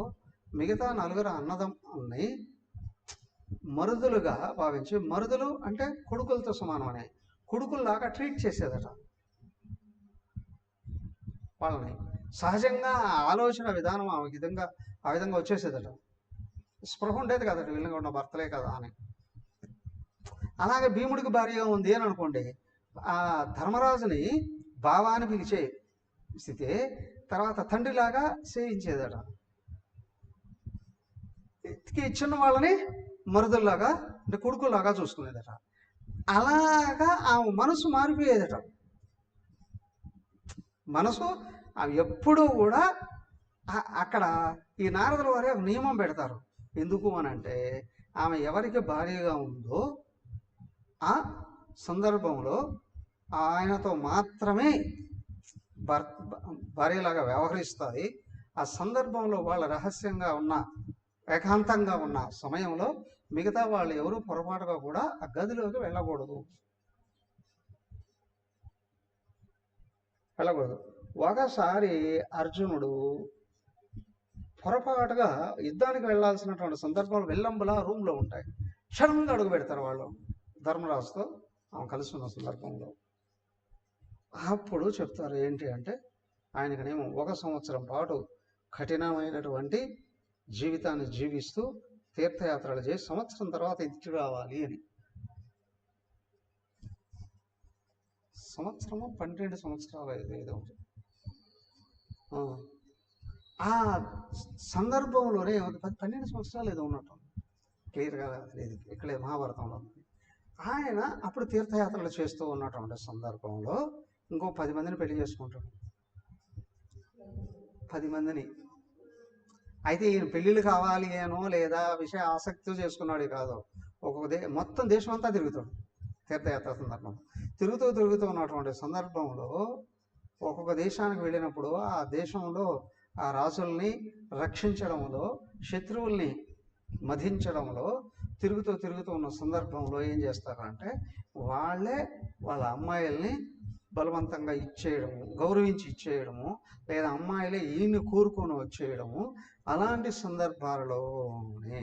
Speaker 1: మిగతా 4 అన్నదమ్ముల్ని మరుదులుగా భావించి, మరుదులు అంటే కొడుకులతో సమానం అనే కొడుకుల్లాగా ట్రీట్ చేసేదట వాళ్ళని. సహజంగా ఆలోచన విధానం ఆ విధంగా వచ్చేసేదట. స్పృహ ఉండేది కదట వీళ్ళగా ఉన్న భర్తలే కదా అని. అలాగే భీముడికి భార్యగా ఉంది అని అనుకోండి, ఆ ధర్మరాజుని భావాన్ని పిలిచే స్థితి, తర్వాత తండ్రిలాగా సేవించేదట. ఇచ్చిన వాళ్ళని మరుదుల్లాగా అంటే కొడుకుల్లాగా చూసుకునేదట. అలాగా ఆ మనసు మారిపోయేదట. మనసు ఎప్పుడూ కూడా అక్కడ ఈ నారదుల వారే నియమం పెడతారు. ఎందుకు అని అంటే ఆమె ఎవరికి భార్యగా ఉందో ఆ సందర్భంలో ఆయనతో మాత్రమే భార్యలాగా వ్యవహరిస్తుంది. ఆ సందర్భంలో వాళ్ళ రహస్యంగా ఉన్న, ఏకాంతంగా ఉన్న సమయంలో మిగతా వాళ్ళు ఎవరు పొరపాటుగా కూడా ఆ గదిలోకి వెళ్ళకూడదు. ఒకసారి అర్జునుడు పొరపాటుగా యుద్ధానికి వెళ్లాల్సినటువంటి సందర్భంలో వెల్లంబులా రూమ్లో ఉంటాయి, క్షణంగా అడుగు పెడతారు వాళ్ళు ధర్మరాజుతో ఆమె కలిసి ఉన్న సందర్భంలో. అప్పుడు చెప్తారు ఏంటి అంటే ఆయనకనేమో 1 సంవత్సరం పాటు కఠినమైనటువంటి జీవితాన్ని జీవిస్తూ తీర్థయాత్రలు చేసి సంవత్సరం తర్వాత ఇంటికి రావాలి అని. సంవత్సరము 12 సంవత్సరాలు ఏదో ఆ సందర్భంలోనే 12 సంవత్సరాలు ఏదో ఉన్నట్టు క్లియర్గా లేదు, ఇక్కడ మహాభారతంలో. ఆయన అప్పుడు తీర్థయాత్రలు చేస్తూ ఉన్నటువంటి సందర్భంలో ఇంకో 10 మందిని పెళ్లి చేసుకుంటాడు. 10 మందిని. అయితే ఈయన పెళ్ళిళ్ళు కావాలి అనో లేదా విషయ ఆసక్తితో చేసుకున్నాడు కాదు. మొత్తం దేశం అంతా తిరుగుతాడు తీర్థయాత్ర సందర్భంలో. తిరుగుతూ ఉన్నటువంటి సందర్భంలో ఒక్కొక్క దేశానికి వెళ్ళినప్పుడు ఆ దేశంలో ఆ రాజుల్ని రక్షించడంలో, శత్రువుల్ని మధించడంలో తిరుగుతూ ఉన్న సందర్భంలో ఏం చేస్తారంటే వాళ్ళే వాళ్ళ అమ్మాయిల్ని బలవంతంగా ఇచ్చేయడము, గౌరవించి ఇచ్చేయడము, లేదా అమ్మాయిలే ఈయన్ని కూరుకొని వచ్చేయడము. అలాంటి సందర్భాలలోనే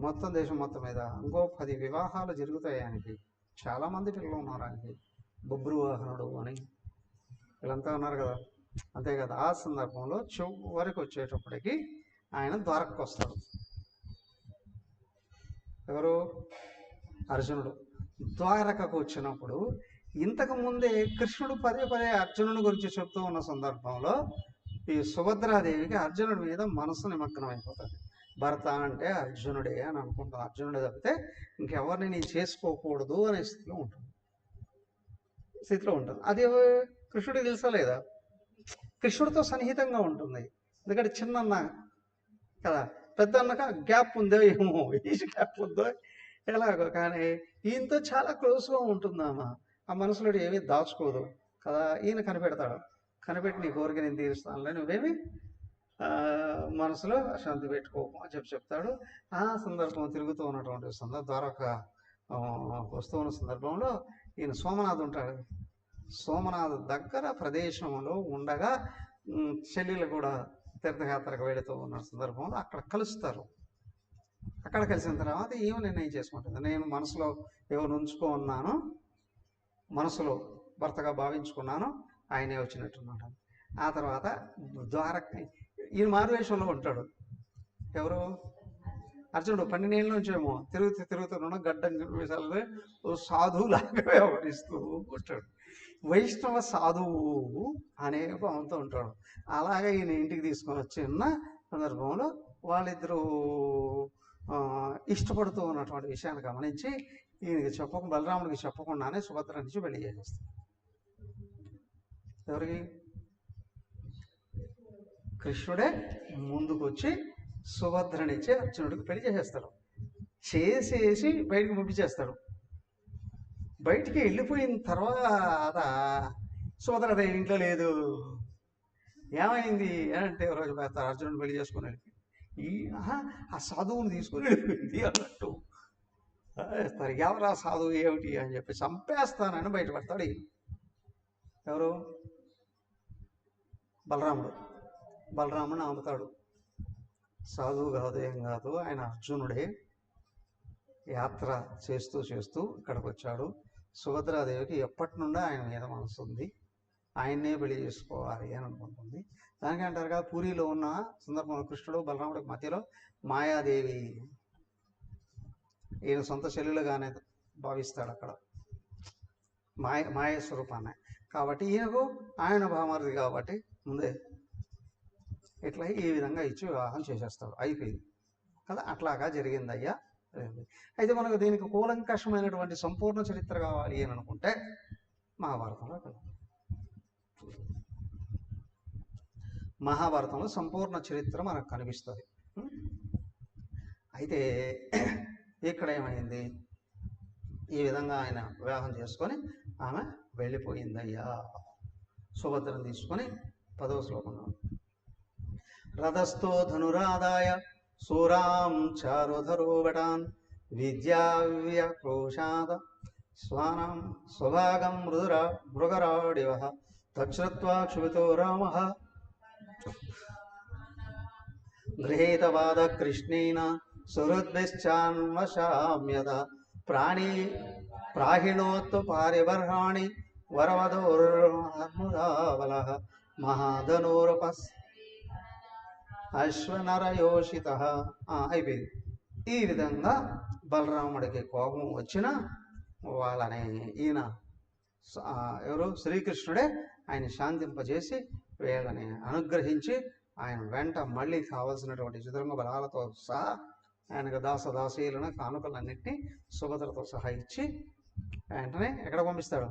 Speaker 1: మొత్తం దేశం మొత్తం మీద ఇంకో 10 వివాహాలు జరుగుతాయి ఆయనకి. చాలామంది పిల్లలు ఉన్నారు ఆయనకి. బొబ్రువాహనుడు అని వీళ్ళంతా ఉన్నారు కదా, అంతే కదా. ఆ సందర్భంలో చివరికి వచ్చేటప్పటికి ఆయన ద్వారకకు వస్తాడు. ఎవరు? అర్జునుడు. ద్వారకకు వచ్చినప్పుడు ఇంతకు ముందే కృష్ణుడు పదే అర్జునుడి గురించి చెప్తూ ఉన్న సందర్భంలో ఈ సుభద్రాదేవికి అర్జునుడి మీద మనసు నిమగ్నం అయిపోతుంది. భర్త అంటే అర్జునుడే అని అనుకుంటాం. అర్జునుడే తప్పితే ఇంకెవరిని నేను చేసుకోకూడదు అనే స్థితిలో ఉంటుంది. అది కృష్ణుడికి తెలుసా లేదా? కృష్ణుడితో సన్నిహితంగా ఉంటుంది. ఎందుకంటే చిన్నన్న కదా, పెద్ద అన్నక గ్యాప్ ఉందో ఏమో, ఏజ్ గ్యాప్ ఉందో ఎలాగో, కానీ ఈయనతో చాలా క్లోజ్గా ఉంటుందామా. ఆ మనసులో ఏమీ దాచుకోదు కదా. ఈయన కనిపెడతాడు. కనిపెట్టి నీ కోరిక నేను తీరుస్తానులే, నువ్వేమి మనసులో శాంతి పెట్టుకోకు అని చెప్తాడు. ఆ సందర్భం తిరుగుతూ ఉన్నటువంటి ద్వారక వస్తూ ఉన్న సందర్భంలో ఈయన సోమనాథ్ ఉంటాడు. సోమనాథ్ దగ్గర ప్రదేశంలో ఉండగా చెల్లెలు కూడా తీర్థయాత్రకు వెళుతూ ఉన్న సందర్భంలో అక్కడ కలుస్తారు. అక్కడ కలిసిన తర్వాత ఏమో నిర్ణయం చేసుకుంటుంది, నేను మనసులో ఎవరు ఉంచుకున్నానో, మనసులో భర్తగా భావించుకున్నానో ఆయనే వచ్చినట్టున్నాడు. ఆ తర్వాత ద్వారక ఈయన మారువేషంలో ఉంటాడు. ఎవరు? అర్జునుడు 12 ఏళ్ళ నుంచేమో తిరుగుతున్నాడు. గడ్డం విషయాలు సాధువులాగా వ్యవహరిస్తూ ఉంటాడు. వైష్ణవ సాధువు అనే భావంతో ఉంటాడు. అలాగే ఈయన ఇంటికి తీసుకొని వచ్చిన సందర్భంలో వాళ్ళిద్దరూ ఇష్టపడుతూ ఉన్నటువంటి విషయాన్ని గమనించి ఈయనకి బలరాముడికి చెప్పకుండానే సుభద్ర నుంచి పెళ్లి చేసేస్తాడు. ఎవరికి? కృష్ణుడే ముందుకు వచ్చి సుభద్రనిచ్చి అర్జునుడికి పెళ్లి చేసేస్తాడు. చేసేసి బయటకు పంపించేస్తాడు. బయటికి వెళ్ళిపోయిన తర్వాత సుభద్రదేవి ఇంట్లో లేదు. ఏమైంది అంటే రోజు అర్జునుడిని పెళ్లి చేసుకుని వెళ్ళిపోయింది. ఆ సాధువుని తీసుకుని వెళ్ళిపోయింది అన్నట్టు. ఎవరు ఆ సాధువు ఏమిటి అని చెప్పి చంపేస్తానని బయటపడతాడు. ఎవరు? బలరాముడిని ఆపుతాడు. సాధువు కాదు, ఏం కాదు, ఆయన అర్జునుడే. యాత్ర చేస్తూ ఇక్కడికి వచ్చాడు. సుభద్రాదేవికి ఎప్పటి నుండో ఆయన మీద మనసు ఉంది, ఆయన్నే పెళ్లి చేసుకోవాలి అని అనుకుంటుంది. దానికి అంటారు కదా, పూరిలో ఉన్న సందర్భంలో కృష్ణుడు బలరాముడికి మధ్యలో మాయాదేవి ఈయన సొంత చెల్లెలుగానే భావిస్తాడు అక్కడ, మాయ స్వరూపాన్ని. కాబట్టి ఈయనకు ఆయన భామారుది కాబట్టి ముందే ఇట్లా ఈ విధంగా ఇచ్చి వివాహం చేసేస్తాడు. అయిపోయింది కదా. అట్లాగా జరిగిందయ్యా. అయితే మనకు దీనికి కూలంకషమైనటువంటి సంపూర్ణ చరిత్ర కావాలి అని అనుకుంటే మహాభారతంలో సంపూర్ణ చరిత్ర మనకు కనిపిస్తుంది. అయితే ఇక్కడ ఏమైంది? ఈ విధంగా ఆయన వివాహం చేసుకొని ఆమె వెళ్ళిపోయిందయ్యా. సుభద్రను తీసుకొని 10వ శ్లోకంలో రథస్థో ధనురాదాయ సూరాం చారుధరోవటాన్ విద్యావ్యక్రోశాద స్వానం స్వభాగం మృగరాడివ తచ్చుత్వా క్షుభితో రామః గృహీతవాద కృష్ణేన సుహృద్భిశ్చాన్వశామ్యత ప్రాహిణోత్తు పారిబర్హాణి వరవధోర్ముదావలః మహాధనూరపస్ అశ్వనరయోషిత. అయిపోయింది. ఈ విధంగా బలరాముడికి కోపం వచ్చిన వాళ్ళని ఈయన ఎవరు శ్రీకృష్ణుడే ఆయన శాంతింపజేసి వీళ్ళని అనుగ్రహించి ఆయన వెంట మళ్ళీ కావలసినటువంటి చతురంగ బలాలతో సహా ఆయనకు దాసదాసీలను కానుకలన్నింటినీ సుభద్రతో సహా ఇచ్చి వెంటనే ఎక్కడ పంపిస్తాడు?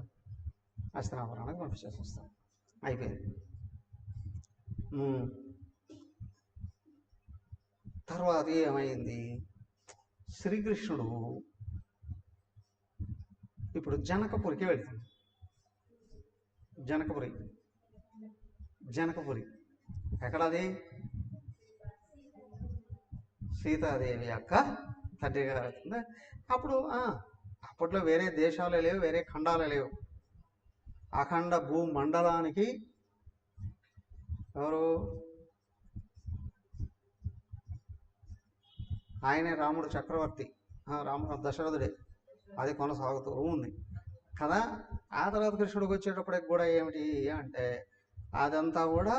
Speaker 1: హస్తినాపురానికి పంపించేసి వస్తాడు. అయిపోయింది. తర్వాత ఏమైంది? శ్రీకృష్ణుడు ఇప్పుడు జనకపురికి వెళ్తాడు. జనకపురి ఎక్కడది? సీతాదేవి యొక్క తండ్రి గారు అవుతుంది. అప్పుడు అప్పట్లో వేరే దేశాలే లేవు, వేరే ఖండాలే లేవు. అఖండ భూమండలానికి ఎవరు? ఆయనే రాముడు చక్రవర్తి, రాముడు దశరథుడే. అది కొనసాగుతూ ఉంది కదా. ఆ తర్వాత కృష్ణుడికి వచ్చేటప్పటికి కూడా ఏమిటి అంటే అదంతా కూడా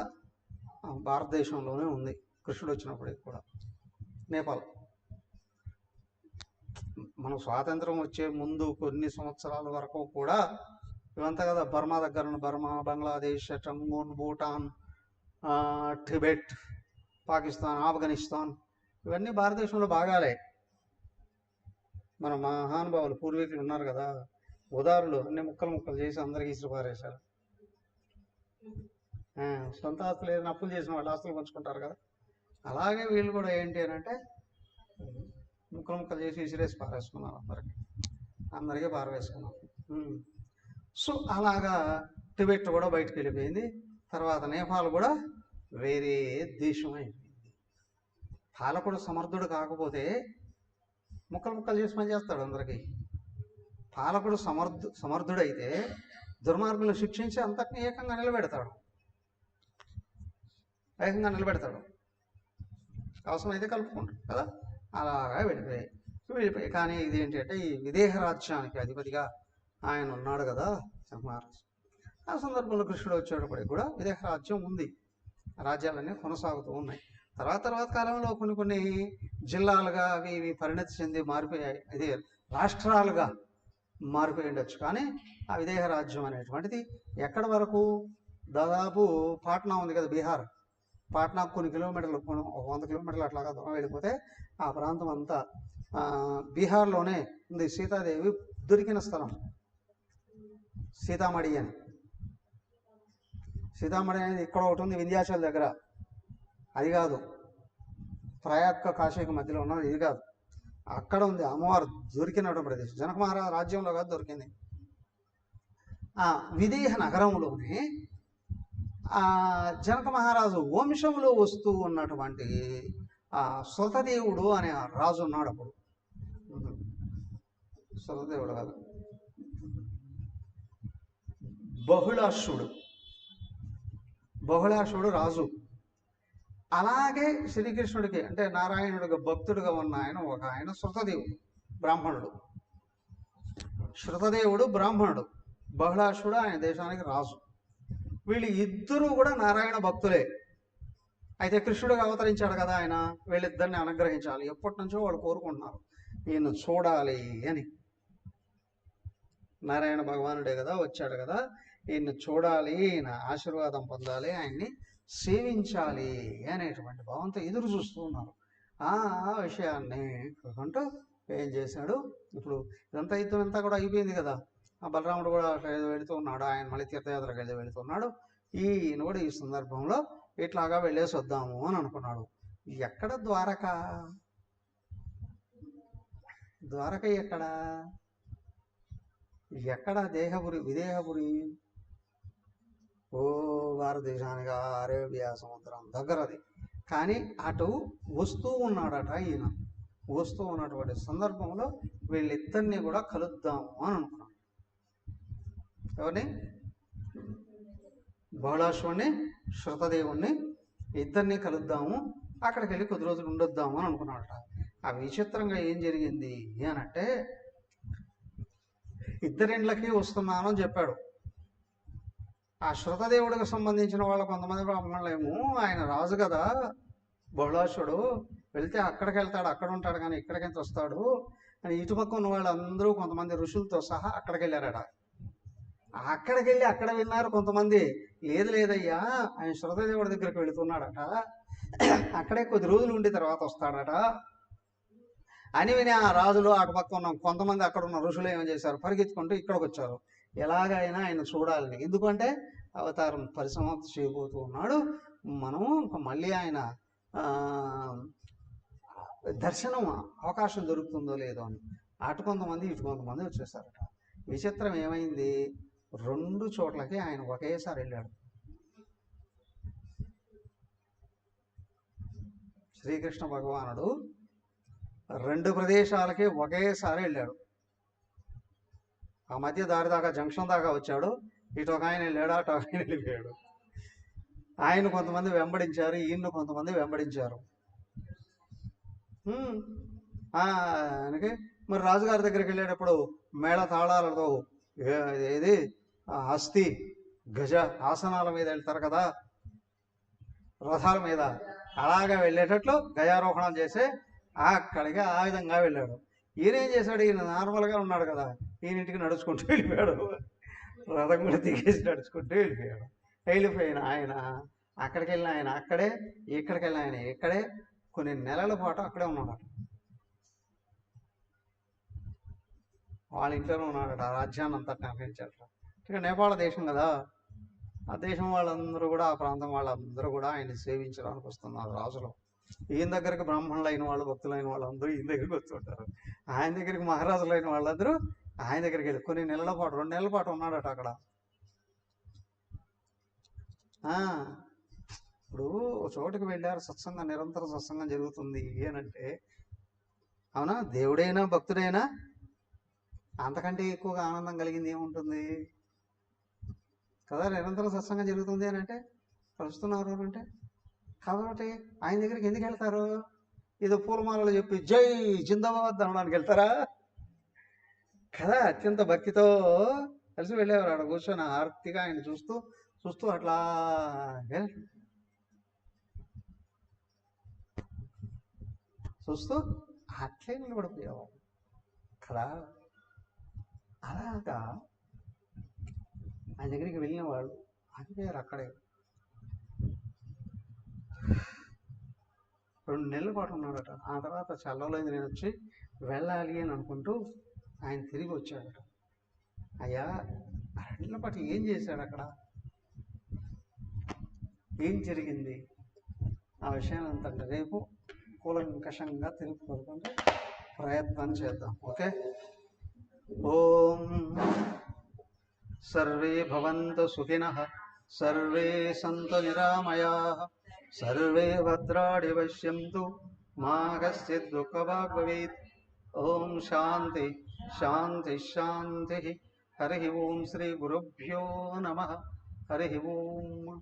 Speaker 1: భారతదేశంలోనే ఉంది. కృష్ణుడు వచ్చినప్పటికి కూడా నేపాల్. మనం స్వాతంత్రం వచ్చే ముందు కొన్ని సంవత్సరాల వరకు కూడా ఇవంతా కదా బర్మా దగ్గర, బర్మా, బంగ్లాదేశ్, టంగూన్, భూటాన్, టిబెట్, పాకిస్తాన్, ఆఫ్ఘనిస్తాన్ ఇవన్నీ భారతదేశంలో భాగాలే. మన మహానుభావులు పూర్వీకులు ఉన్నారు కదా, ఉదారులు అన్ని ముక్కలు చేసి అందరికి ఇసురు పారేశారు. సొంత ఆస్తులు ఏదైనా అప్పులు చేసిన వాళ్ళు ఆస్తులు పంచుకుంటారు కదా, అలాగే వీళ్ళు కూడా ఏంటి అని అంటే ముక్కలు చేసి ఇసిరేసి పారేసుకున్నారు. అందరికీ పారవేసుకున్నారు. సో అలాగా టిబెట్ కూడా బయటకు వెళ్ళిపోయింది. తర్వాత నేపాల్ కూడా వేరే దేశం అయిపోయింది. పాలకుడు సమర్థుడు కాకపోతే ముక్కలు చేసి పని చేస్తాడు అందరికీ. పాలకుడు సమర్థుడైతే దుర్మార్గులను శిక్షించి అంతటిని ఏకంగా నిలబెడతాడు. అవసరమైతే కలుపుకుంటాడు కదా. అలాగా వెళ్ళిపోయి కానీ ఇది ఏంటంటే ఈ విదేహ రాజ్యానికి అధిపతిగా ఆయన ఉన్నాడు కదా మహారాజు. ఆ సందర్భంలో కృష్ణుడు వచ్చేటప్పటికి కూడా విదేహ రాజ్యం ఉంది. రాజ్యాలన్నీ కొనసాగుతూ ఉన్నాయి. తర్వాత కాలంలో కొన్ని జిల్లాలుగా అవి పరిణతి చెంది మారిపోయాయి. ఇది రాష్ట్రాలుగా మారిపోయి ఉండొచ్చు. కానీ ఆ విదేహ రాజ్యం అనేటువంటిది ఎక్కడి వరకు? దాదాపు పాట్నా ఉంది కదా, బీహార్. పాట్నా కొన్ని కిలోమీటర్లు, 100 కిలోమీటర్లు అట్లాగా దూరం వెళ్ళిపోతే ఆ ప్రాంతం అంతా బీహార్లోనే ఉంది. సీతాదేవి దొరికిన స్థలం సీతామఢి అని. సీతామఢి అనేది ఇక్కడ ఒకటి ఉంది వింధ్యాచల్ దగ్గర. అది కాదు, ప్రయాగ్ కాశీకి మధ్యలో ఉన్నది. ఇది కాదు, అక్కడ ఉంది అమ్మవారు దొరికినటువంటి ప్రదేశం. జనక మహారాజు రాజ్యంలో కాదు దొరికింది. ఆ విదేహ నగరంలోనే జనక మహారాజు వంశంలో వస్తూ ఉన్నటువంటి సుతదేవుడు అనే రాజు ఉన్నాడు. అప్పుడు సుతదేవుడు కాదు, బహుళాసుడు రాజు. అలాగే శ్రీకృష్ణుడికి అంటే నారాయణుడికి భక్తుడుగా ఉన్న ఒక ఆయన శృతదేవుడు బ్రాహ్మణుడు. శృతదేవుడు బ్రాహ్మణుడు, బహుళాసుడు ఆయన దేశానికి రాజు. వీళ్ళు ఇద్దరూ కూడా నారాయణ భక్తులే. అయితే కృష్ణుడిగా అవతరించాడు కదా ఆయన, వీళ్ళిద్దరిని అనుగ్రహించాలి. ఎప్పటి నుంచో వాళ్ళు కోరుకుంటున్నారు ఈయన చూడాలి అని. నారాయణ భగవానుడే కదా వచ్చాడు కదా, ఈయన్ని చూడాలి, ఈయన ఆశీర్వాదం పొందాలి, ఆయన్ని సేవించాలి అనేటువంటి భావంతో ఎదురు చూస్తూ ఉన్నారు. ఆ విషయాన్ని అంటూ ఏం చేశాడు? ఇప్పుడు ఇదంతా యుద్ధం అంతా కూడా అయిపోయింది కదా. ఆ బలరాముడు కూడా వెళుతూ ఉన్నాడు, ఆయన మళ్ళీ తీర్థయాత్రకు వెళుతున్నాడు. ఈయన కూడా ఈ సందర్భంలో ఇట్లాగా వెళ్ళేసి వద్దాము అని అనుకున్నాడు. ఎక్కడ ద్వారక ఎక్కడ దేహపురి, విదేహపురి? ఓ భారతదేశానికి అరేబియా సముద్రం దగ్గరది. కానీ అటు వస్తూ ఉన్నాడట ఈయన. వస్తూ ఉన్నటువంటి సందర్భంలో వీళ్ళిద్దరిని కూడా కలుద్దాము అని అనుకున్నాడు. ఎవరిని? బహుళాశ్వుణ్ణి, శృతదేవుణ్ణి ఇద్దరిని కలుద్దాము, అక్కడికి వెళ్ళి కొద్ది రోజులు ఉండొద్దాము అని అనుకున్నాడట. ఆ విచిత్రంగా ఏం జరిగింది అనంటే ఇద్దరిండ్లకి వస్తున్నాను అని చెప్పాడు. ఆ శృతదేవుడికి సంబంధించిన వాళ్ళ కొంతమంది బ్రాహ్మణులేమో ఆయన రాజు కదా, బహుళాసుడు వెళ్తే అక్కడికి వెళ్తాడు, అక్కడ ఉంటాడు కానీ ఇక్కడికి వస్తాడు అని ఇటుపక్క ఉన్న వాళ్ళందరూ కొంతమంది ఋషులతో సహా అక్కడికి వెళ్ళారట. అక్కడికి వెళ్ళి అక్కడ విన్నారు కొంతమంది, లేదు లేదయ్యా ఆయన శృతదేవుడి దగ్గరికి వెళుతున్నాడట, అక్కడే కొద్ది రోజులు ఉండి తర్వాత వస్తాడట అని విని ఆ రాజులు అటుపక్క ఉన్న కొంతమంది అక్కడ ఉన్న ఋషులు ఏమని చేశారు, పరిగెత్తుకుంటూ ఇక్కడికి వచ్చారు ఎలాగైనా ఆయన చూడాలని. ఎందుకంటే అవతారం పరిసమాప్తి చేయబోతూ ఉన్నాడు, మనం మళ్ళీ ఆయన దర్శనం అవకాశం దొరుకుతుందో లేదో అని. అటు కొంతమంది ఇటు కొంతమంది వచ్చేసారట. విచిత్రం ఏమైంది, 2 చోట్లకి ఆయన ఒకేసారి వెళ్ళాడు. శ్రీకృష్ణ భగవానుడు 2 ప్రదేశాలకి ఒకేసారి వెళ్ళాడు. ఆ మధ్య దారి దాకా జంక్షన్ దాకా వచ్చాడు, ఇటు ఒక ఆయన వెళ్ళాడు, అటు ఒక ఆయన వెళ్ళాడు. ఆయన కొంతమంది వెంబడించారు, ఈయన్ను కొంతమంది వెంబడించారు. ఆయనకి మరి రాజుగారి దగ్గరికి వెళ్ళేటప్పుడు మేళ తాళాలతో ఏది హస్తి గజ ఆసనాల మీద వెళ్తారు కదా, రథాల మీద, అలాగా వెళ్ళేటట్లు గజారోహణం చేసి అక్కడికి ఆ విధంగా వెళ్ళాడు. ఈయన ఏం చేశాడు, ఈయన నార్మల్గా ఉన్నాడు కదా, ఈయన ఇంటికి నడుచుకుంటూ వెళ్ళిపోయాడు, రథం కూడా దిగేసి నడుచుకుంటూ వెళ్ళిపోయాడు. వెళ్ళిపోయిన ఆయన అక్కడికి వెళ్ళిన ఆయన అక్కడే, ఇక్కడికి వెళ్ళిన ఆయన ఇక్కడే, కొన్ని నెలల పాటు అక్కడే ఉన్నాడు. వాళ్ళ ఇంట్లోనే ఉన్నాడట, ఆ రాజ్యాన్ని అంతటి నిర్వహించాడట. ఇక నేపాళ దేశం కదా, ఆ దేశం వాళ్ళందరూ కూడా, ఆ ప్రాంతం వాళ్ళందరూ కూడా ఆయన్ని సేవించడానికి వస్తున్నారు రాజులు. ఈయన దగ్గరికి బ్రాహ్మణులు అయిన వాళ్ళు, భక్తులైన వాళ్ళందరూ ఈయన దగ్గరికి వస్తుంటారు. ఆయన దగ్గరికి మహారాజులు అయిన వాళ్ళందరూ ఆయన దగ్గరికి వెళ్ళి కొన్ని నెలల పాటు, 2 నెలల పాటు ఉన్నాడట అక్కడ. ఇప్పుడు చోటుకి వెళ్ళారు, సత్సంగం, నిరంతర సత్సంగం జరుగుతుంది ఏనంటే, అవునా, దేవుడైనా భక్తుడైనా అంతకంటే ఎక్కువగా ఆనందం కలిగింది ఏముంటుంది కదా. నిరంతరం సత్సంగం జరుగుతుంది అని అంటే, కలుస్తున్నారు అంటే, కాబట్టి ఆయన దగ్గరికి ఎందుకు వెళ్తారు, ఏదో పూలమాలలు చెప్పి జై జిందాబాద్ అనడానికి వెళ్తారా కదా. అత్యంత భక్తితో కలిసి వెళ్ళేవారు. ఆడ కూర్చొని ఆర్తిగా ఆయన చూస్తూ చూస్తూ అట్లా చూస్తూ అట్లే నిలబడిపోయేవాడు కదా. అలాగా ఆయన దగ్గరికి వెళ్ళిన వాళ్ళు ఆగిపోయారు అక్కడే. 2 నెలల పాటు ఉన్నాడట. ఆ తర్వాత చల్లలేదు, నేను వచ్చి వెళ్ళాలి అని అనుకుంటూ ఆయన తిరిగి వచ్చాడట. అయ్యా 2 నెలల పాటు ఏం చేశాడు అక్కడ, ఏం జరిగింది, ఆ విషయం అంతంటే రేపు కూలంకషంగా తెలుపుకుంటే ప్రయత్నం చేద్దాం. ఓకే. ఓం సర్వే భవంతు సుఖినః, సర్వే సంతు నిరామయాః, సర్వే భద్రాణి పశ్యంతు, మా కశ్చిద్ దుఃఖభాగ్ భవేత్. ఓం శాంతి శాంతి శాంతి. హరి ఓం శ్రీ గురుభ్యో నమః. హరి ఓం.